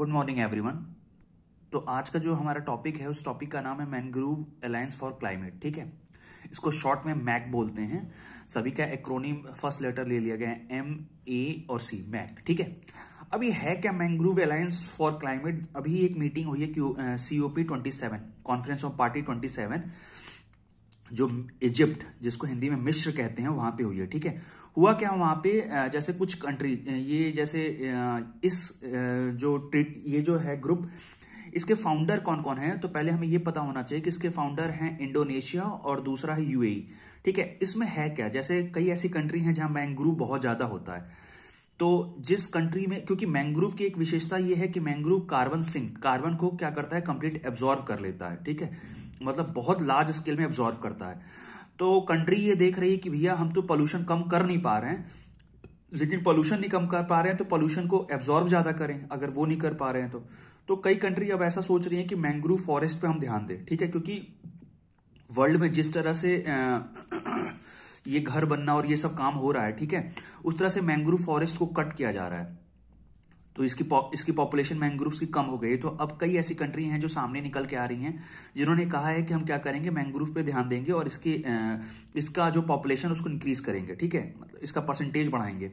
Good morning everyone. तो आज का जो हमारा टॉपिक है उस टॉपिक का नाम है मैनग्रोव अलायंस फॉर क्लाइमेट। ठीक है, इसको शॉर्ट में मैक बोलते हैं। सभी का एक्रोनिम फर्स्ट लेटर ले लिया गया है, MAC, मैक। ठीक है, अभी है क्या मैनग्रोव अलायंस फॉर क्लाइमेट? अभी एक मीटिंग हुई है COP27, कॉन्फ्रेंस ऑफ पार्टी 27, जो इजिप्ट, जिसको हिंदी में मिस्र कहते हैं, वहां पे हुई है। ठीक है, हुआ क्या वहां पे, जैसे कुछ कंट्री, ये जैसे ये जो है ग्रुप, इसके फाउंडर कौन कौन है? तो पहले हमें ये पता होना चाहिए कि इसके फाउंडर हैं इंडोनेशिया और दूसरा है UAE। ठीक है, इसमें है क्या, जैसे कई ऐसी कंट्री हैं जहां मैंग्रोव बहुत ज्यादा होता है। तो जिस कंट्री में, क्योंकि मैंग्रोव की एक विशेषता ये है कि मैंग्रोव कार्बन को क्या करता है, कंप्लीट एब्जॉर्व कर लेता है। ठीक है, मतलब बहुत लार्ज स्केल में एब्जॉर्व करता है। तो कंट्री ये देख रही है कि भैया हम तो पोल्यूशन कम कर नहीं पा रहे हैं, लेकिन पोल्यूशन नहीं कम कर पा रहे हैं तो पोल्यूशन को एब्जॉर्ब ज्यादा करें। अगर वो नहीं कर पा रहे हैं तो कई कंट्री अब ऐसा सोच रही है कि मैंग्रोव फॉरेस्ट पे हम ध्यान दें। ठीक है, क्योंकि वर्ल्ड में जिस तरह से ये घर बनना और ये सब काम हो रहा है, ठीक है, उस तरह से मैंग्रोव फॉरेस्ट को कट किया जा रहा है, तो इसकी पॉपुलेशन मैंग्रोव्स की कम हो गई। तो अब कई ऐसी कंट्री हैं जो सामने निकल के आ रही हैं, जिन्होंने कहा है कि हम क्या करेंगे, मैंग्रोव पे ध्यान देंगे और इसका जो पॉपुलेशन उसको इंक्रीज करेंगे। ठीक है, मतलब इसका परसेंटेज बढ़ाएंगे।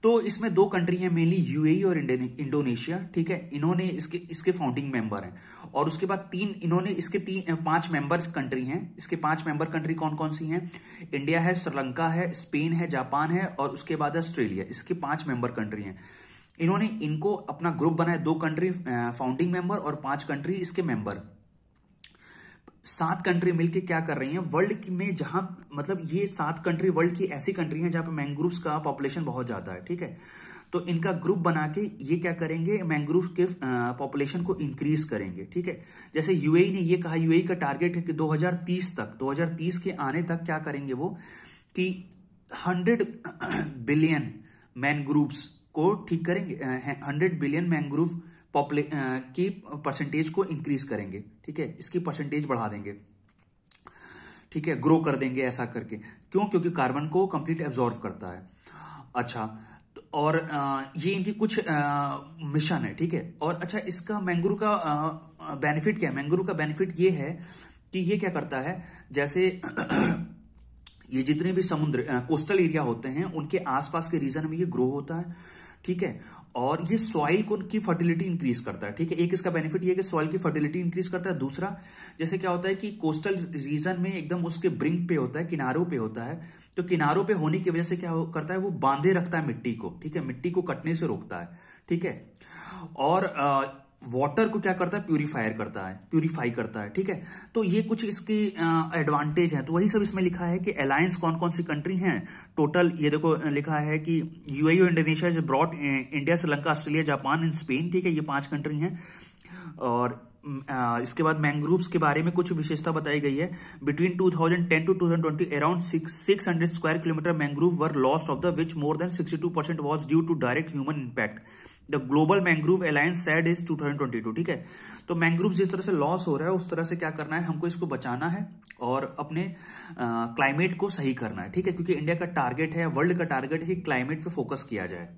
तो इसमें दो कंट्री हैं मेनली, UAE और इंडोनेशिया। ठीक है, इन्होंने इसके फाउंडिंग मेंबर हैं। और उसके बाद इसके 5 मेंबर कंट्री हैं। इसके 5 मेंबर कंट्री कौन कौन सी हैं? इंडिया है, श्रीलंका है, स्पेन है, जापान है और उसके बाद है ऑस्ट्रेलिया। इसके 5 मेंबर कंट्री हैं। इन्होंने इनको अपना ग्रुप बनाया, 2 कंट्री फाउंडिंग मेंबर और 5 कंट्री इसके मेंबर। 7 कंट्री मिलके क्या कर रही हैं वर्ल्ड में, जहां मतलब ये 7 कंट्री वर्ल्ड की ऐसी कंट्री हैं जहां पे मैंग्रोव्स का पॉपुलेशन बहुत ज्यादा है। ठीक है, तो इनका ग्रुप बना के ये क्या करेंगे, मैंग्रोव के पॉपुलेशन को इंक्रीज करेंगे। ठीक है, जैसे UAE ने ये कहा, UAE का टारगेट है कि 2030 के आने तक क्या करेंगे वो, कि 100 बिलियन मैंग्रोव्स को ठीक करेंगे, 100 बिलियन मैंग्रोव की परसेंटेज को इंक्रीज करेंगे। ठीक है, इसकी परसेंटेज बढ़ा देंगे। ठीक है, ग्रो कर देंगे ऐसा करके। क्यों? क्योंकि कार्बन को कंप्लीट एब्जॉर्व करता है। अच्छा, और ये इनकी कुछ मिशन है। ठीक है, और अच्छा, इसका मैंग्रोव का बेनिफिट क्या है? मैंग्रोव का बेनिफिट ये है कि ये क्या करता है, जैसे ये जितने भी समुद्र कोस्टल एरिया होते हैं उनके आसपास के रीजन में ये ग्रो होता है। ठीक है, और ये सॉइल को की फर्टिलिटी इंक्रीज करता है। ठीक है, एक इसका बेनिफिट ये है कि सॉइल की फर्टिलिटी इंक्रीज करता है। दूसरा, जैसे क्या होता है कि कोस्टल रीजन में एकदम उसके ब्रिंक पे होता है, किनारों पे होता है, तो किनारों पे होने की वजह से क्या करता है, वो बांधे रखता है मिट्टी को। ठीक है, मिट्टी को कटने से रोकता है। ठीक है, और वाटर को क्या करता है, प्यूरिफाई करता है। ठीक है, तो ये कुछ इसके एडवांटेज हैं। तो वही सब इसमें लिखा है कि अलायंस कौन कौन सी कंट्री हैं टोटल। ये देखो लिखा है कि UAE और Indonesia is brought, India, Sri Lanka, Australia, Japan and Spain. ठीक है, ये 5 कंट्री हैं। और इसके बाद मैंग्रोव्स के बारे में कुछ विशेषता बताई गई है। Between 2010 to 2020 around 600 square kilometre mangrove were lost, of the which more than 62% was due to direct human impact. The global mangrove alliance said is 2022। ठीक है, तो मैंग्रोव जिस तरह से लॉस हो रहा है उस तरह से क्या करना है, हमको इसको बचाना है और अपने क्लाइमेट को सही करना है। ठीक है, क्योंकि इंडिया का टारगेट है, वर्ल्ड का टारगेट है कि क्लाइमेट पे फोकस किया जाए।